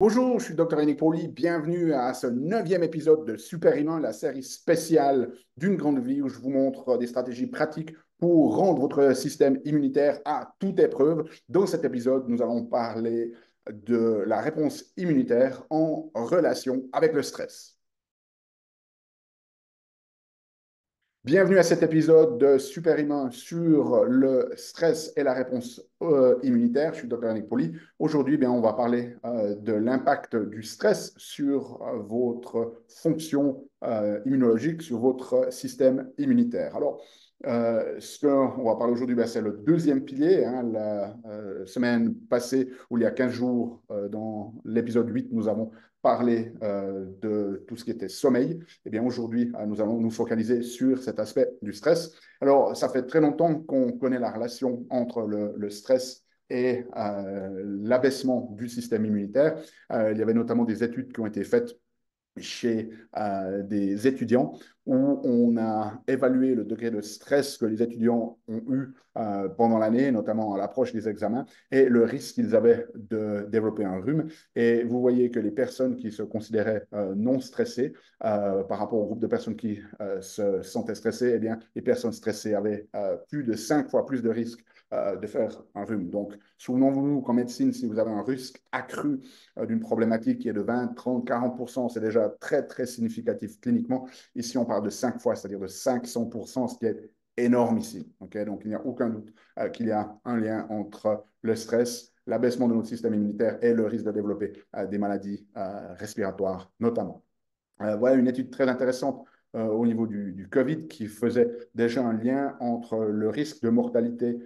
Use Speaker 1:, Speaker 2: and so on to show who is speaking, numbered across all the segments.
Speaker 1: Bonjour, je suis Dr. Yannick Pauli. Bienvenue à ce neuvième épisode de Super Humain, la série spéciale d'une grande vie où je vous montre des stratégies pratiques pour rendre votre système immunitaire à toute épreuve. Dans cet épisode, nous allons parler de la réponse immunitaire en relation avec le stress. Bienvenue à cet épisode de Super Humain sur le stress et la réponse immunitaire. Je suis Dr. Yannick Poli. Aujourd'hui, bien, on va parler de l'impact du stress sur votre fonction immunologique, sur votre système immunitaire. Alors, ce qu'on va parler aujourd'hui, ben, c'est le deuxième pilier. Hein. La semaine passée, ou il y a 15 jours, dans l'épisode 8, nous avons parlé de tout ce qui était sommeil. Eh bien, aujourd'hui, nous allons nous focaliser sur cet aspect du stress. Alors, ça fait très longtemps qu'on connaît la relation entre le stress et l'abaissement du système immunitaire. Il y avait notamment des études qui ont été faites chez des étudiants où on a évalué le degré de stress que les étudiants ont eu pendant l'année, notamment à l'approche des examens, et le risque qu'ils avaient de développer un rhume. Et vous voyez que les personnes qui se considéraient non stressées par rapport au groupe de personnes qui se sentaient stressées, eh bien, les personnes stressées avaient plus de 5 fois plus de risques de faire un rhume. Donc, souvenons-nous qu'en médecine, si vous avez un risque accru d'une problématique qui est de 20, 30, 40%, c'est déjà très, très significatif cliniquement. Ici, on parle de 5 fois, c'est-à-dire de 500%, ce qui est énorme ici. Okay, donc, il n'y a aucun doute qu'il y a un lien entre le stress, l'abaissement de notre système immunitaire et le risque de développer des maladies respiratoires notamment. Voilà une étude très intéressante au niveau du COVID qui faisait déjà un lien entre le risque de mortalité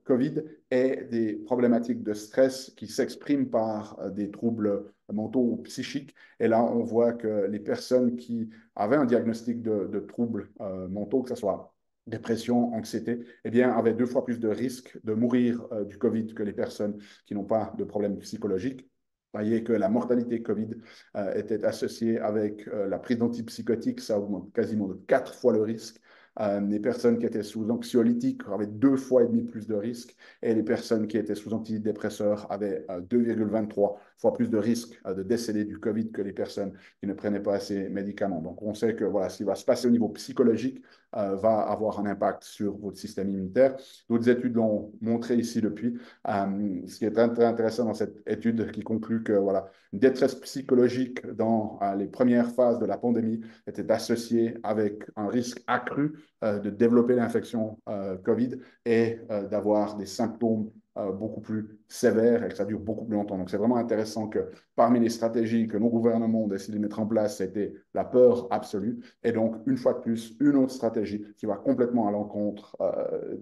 Speaker 1: COVID et des problématiques de stress qui s'expriment par des troubles mentaux ou psychiques. Et là, on voit que les personnes qui avaient un diagnostic de troubles mentaux, que ce soit dépression, anxiété, eh bien, avaient 2 fois plus de risques de mourir du COVID que les personnes qui n'ont pas de problème psychologique. Vous voyez que la mortalité COVID était associée avec la prise d'antipsychotiques, ça augmente quasiment de 4 fois le risque. Les personnes qui étaient sous anxiolytiques avaient 2 fois et demi plus de risque et les personnes qui étaient sous antidépresseurs avaient 2,23 fois plus de risque de décéder du COVID que les personnes qui ne prenaient pas ces médicaments. Donc, on sait que voilà, ce qui va se passer au niveau psychologique va avoir un impact sur votre système immunitaire. D'autres études l'ont montré ici depuis. Ce qui est très, très intéressant dans cette étude qui conclut que voilà, une détresse psychologique dans les premières phases de la pandémie était associée avec un risque accru de développer l'infection COVID et d'avoir des symptômes beaucoup plus sévères et que ça dure beaucoup plus longtemps. Donc, c'est vraiment intéressant que parmi les stratégies que nos gouvernements ont décidé de mettre en place, c'était la peur absolue. Et donc, une fois de plus, une autre stratégie qui va complètement à l'encontre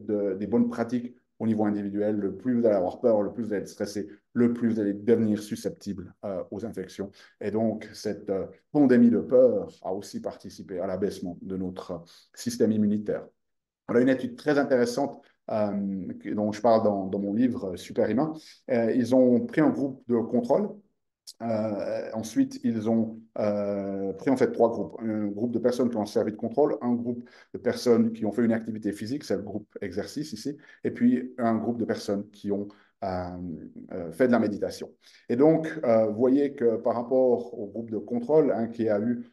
Speaker 1: des bonnes pratiques au niveau individuel. Le plus vous allez avoir peur, le plus vous allez être stressé, le plus vous allez devenir susceptible aux infections. Et donc, cette pandémie de peur a aussi participé à l'abaissement de notre système immunitaire. On a une étude très intéressante dont je parle dans mon livre Super Humain. Ils ont pris un groupe de contrôle. Ensuite, ils ont pris en fait 3 groupes. Un groupe de personnes qui ont servi de contrôle, un groupe de personnes qui ont fait une activité physique, c'est le groupe exercice ici, et puis un groupe de personnes qui ont fait de la méditation. Et donc, vous voyez que par rapport au groupe de contrôle hein, qui a eu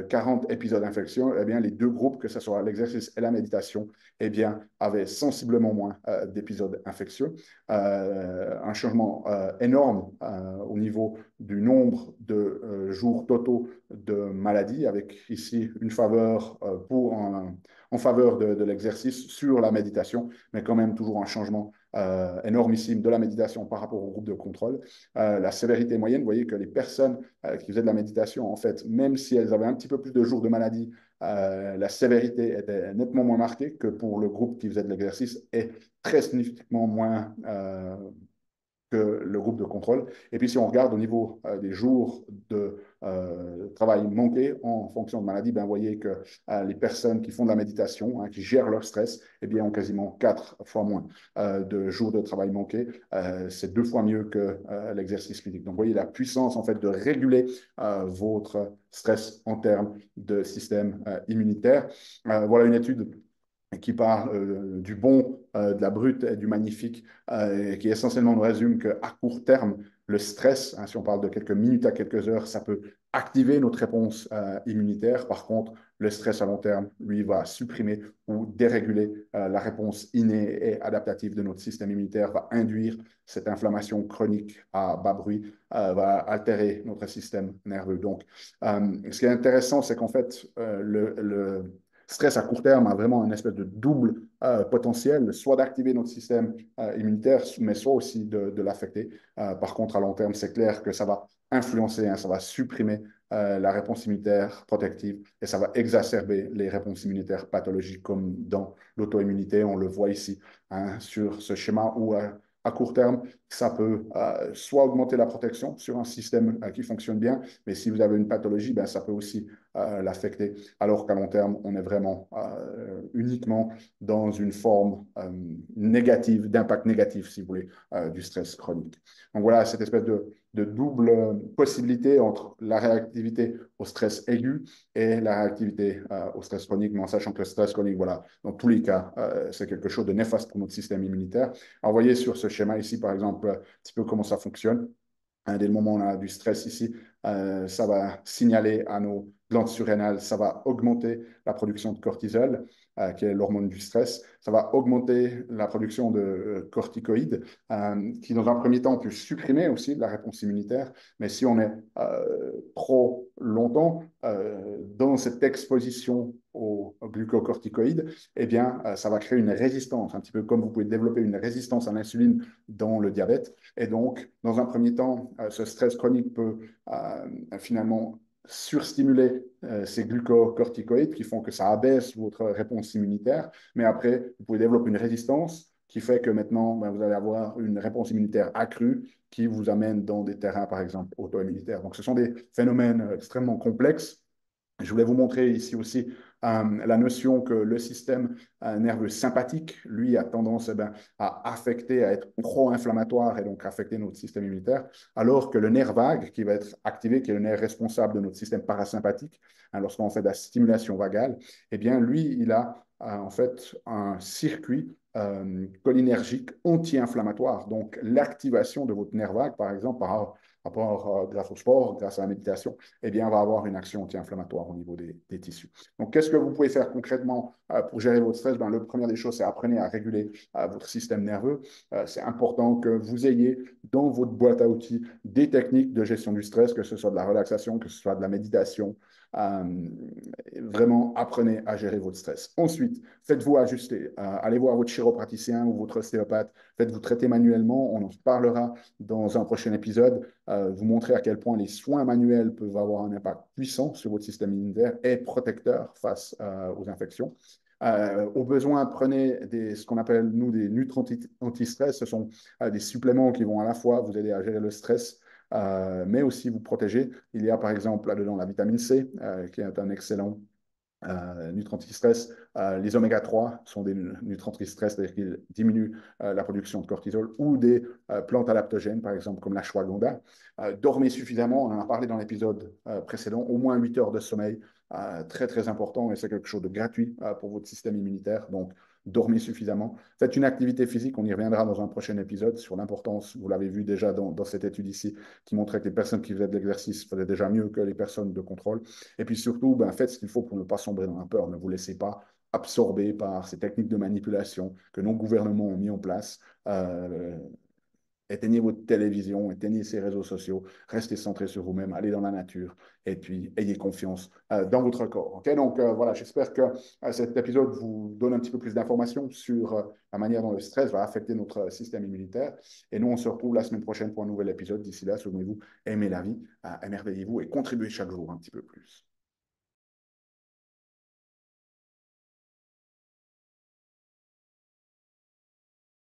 Speaker 1: 40 épisodes d'infection, eh bien, les 2 groupes, que ce soit l'exercice et la méditation, eh bien, avaient sensiblement moins d'épisodes infectieux. Un changement énorme au niveau du nombre de jours totaux de maladie, avec ici une faveur en faveur de l'exercice sur la méditation, mais quand même toujours un changement énormissime de la méditation par rapport au groupe de contrôle. La sévérité moyenne, vous voyez que les personnes qui faisaient de la méditation, en fait, même si elles avaient un petit peu plus de jours de maladie, la sévérité était nettement moins marquée que pour le groupe qui faisait de l'exercice et très significativement moins que le groupe de contrôle. Et puis, si on regarde au niveau des jours de travail manqué en fonction de maladie, ben, vous voyez que les personnes qui font de la méditation, hein, qui gèrent leur stress, eh bien, ont quasiment 4 fois moins de jours de travail manqué. C'est 2 fois mieux que l'exercice physique. Donc, vous voyez la puissance, en fait, de réguler votre stress en termes de système immunitaire. Voilà une étude qui parle du bon, de la brute et du magnifique, qui essentiellement nous résume qu'à court terme, le stress, hein, si on parle de quelques minutes à quelques heures, ça peut activer notre réponse immunitaire. Par contre, le stress à long terme, lui, va supprimer ou déréguler la réponse innée et adaptative de notre système immunitaire, va induire cette inflammation chronique à bas bruit, va altérer notre système nerveux. Donc, ce qui est intéressant, c'est qu'en fait, le stress à court terme a vraiment une espèce de double potentiel, soit d'activer notre système immunitaire, mais soit aussi de l'affecter. Par contre, à long terme, c'est clair que ça va influencer, hein, ça va supprimer la réponse immunitaire protective et ça va exacerber les réponses immunitaires pathologiques comme dans l'auto-immunité. On le voit ici, hein, sur ce schéma où à court terme, ça peut soit augmenter la protection sur un système qui fonctionne bien, mais si vous avez une pathologie, ben, ça peut aussi l'affecter, alors qu'à long terme, on est vraiment uniquement dans une forme négative, d'impact négatif, si vous voulez, du stress chronique. Donc voilà, cette espèce de double possibilité entre la réactivité au stress aigu et la réactivité au stress chronique, mais en sachant que le stress chronique, voilà, dans tous les cas, c'est quelque chose de néfaste pour notre système immunitaire. Alors, vous voyez sur ce schéma ici, par exemple, un petit peu comment ça fonctionne. Dès le moment où on a du stress ici, ça va signaler à nos glandes surrénales, ça va augmenter la production de cortisol, qui est l'hormone du stress. Ça va augmenter la production de corticoïdes, qui dans un premier temps peut supprimer aussi la réponse immunitaire. Mais si on est trop longtemps dans cette exposition aux glucocorticoïdes, eh bien, ça va créer une résistance, un petit peu comme vous pouvez développer une résistance à l'insuline dans le diabète. Et donc, dans un premier temps, ce stress chronique peut finalement surstimuler ces glucocorticoïdes qui font que ça abaisse votre réponse immunitaire. Mais après, vous pouvez développer une résistance qui fait que maintenant, ben, vous allez avoir une réponse immunitaire accrue qui vous amène dans des terrains, par exemple, auto-immunitaires. Donc, ce sont des phénomènes extrêmement complexes. Je voulais vous montrer ici aussi la notion que le système nerveux sympathique, lui, a tendance ben, à affecter, à être pro-inflammatoire et donc affecter notre système immunitaire, alors que le nerf vague qui va être activé, qui est le nerf responsable de notre système parasympathique, hein, lorsqu'on fait de la stimulation vagale, eh bien, lui, il a en fait un circuit cholinergique anti-inflammatoire. Donc, l'activation de votre nerf vague, par exemple, par rapport grâce au sport, grâce à la méditation, eh bien, on va avoir une action anti-inflammatoire au niveau des tissus. Donc, qu'est-ce que vous pouvez faire concrètement pour gérer votre stress? Ben, la première des choses, c'est apprenez à réguler votre système nerveux. C'est important que vous ayez dans votre boîte à outils des techniques de gestion du stress, que ce soit de la relaxation, que ce soit de la méditation. Vraiment, apprenez à gérer votre stress. Ensuite, faites-vous ajuster. Allez voir votre chiropraticien ou votre ostéopathe. Faites-vous traiter manuellement. On en parlera dans un prochain épisode. Vous montrer à quel point les soins manuels peuvent avoir un impact puissant sur votre système immunitaire et protecteur face aux infections. Au besoin, prenez ce qu'on appelle, nous, des nutriments anti-stress. Ce sont des suppléments qui vont à la fois vous aider à gérer le stress, mais aussi vous protéger. Il y a par exemple là-dedans la vitamine C, qui est un excellent nutriments anti-stress. Les oméga-3 sont des nutriments anti-stress, c'est-à-dire qu'ils diminuent la production de cortisol, ou des plantes adaptogènes, par exemple comme l'ashwagandha. Dormez suffisamment, on en a parlé dans l'épisode précédent, au moins 8 heures de sommeil, très très important, et c'est quelque chose de gratuit pour votre système immunitaire. Donc, dormez suffisamment. Faites une activité physique, on y reviendra dans un prochain épisode sur l'importance, vous l'avez vu déjà dans cette étude ici, qui montrait que les personnes qui faisaient de l'exercice faisaient déjà mieux que les personnes de contrôle. Et puis surtout, ben, faites ce qu'il faut pour ne pas sombrer dans la peur. Ne vous laissez pas absorber par ces techniques de manipulation que nos gouvernements ont mis en place. Éteignez votre télévision, éteignez ces réseaux sociaux, restez centré sur vous-même, allez dans la nature et puis ayez confiance dans votre corps. Okay? Donc voilà, j'espère que cet épisode vous donne un petit peu plus d'informations sur la manière dont le stress va affecter notre système immunitaire. Et nous, on se retrouve la semaine prochaine pour un nouvel épisode. D'ici là, souvenez-vous, aimez la vie, émerveillez-vous et contribuez chaque jour un petit peu plus.